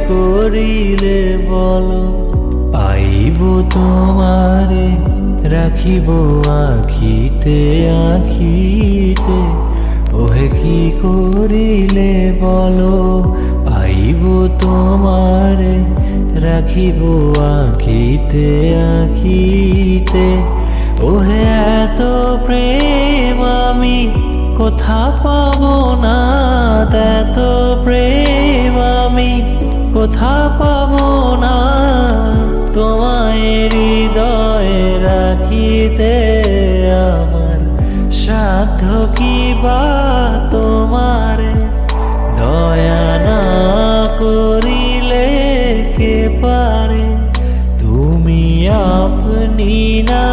করিলে বলো, পাইব তোমারে রাখিব আখিতে আখিতে। ওহে কি করিলে বলো, পাইব তোমারে রাখিব আখিতে আখিতে। ওহে এত প্রেম আমি কোথা পাবো না, এত প্রেম আমি কোথা পাবো না। তোমায় হৃদয়ে রাখিতে আমার সাধ্য কি বা তোমারে দয়া না করিলে কে পারে। তুমি আপনি না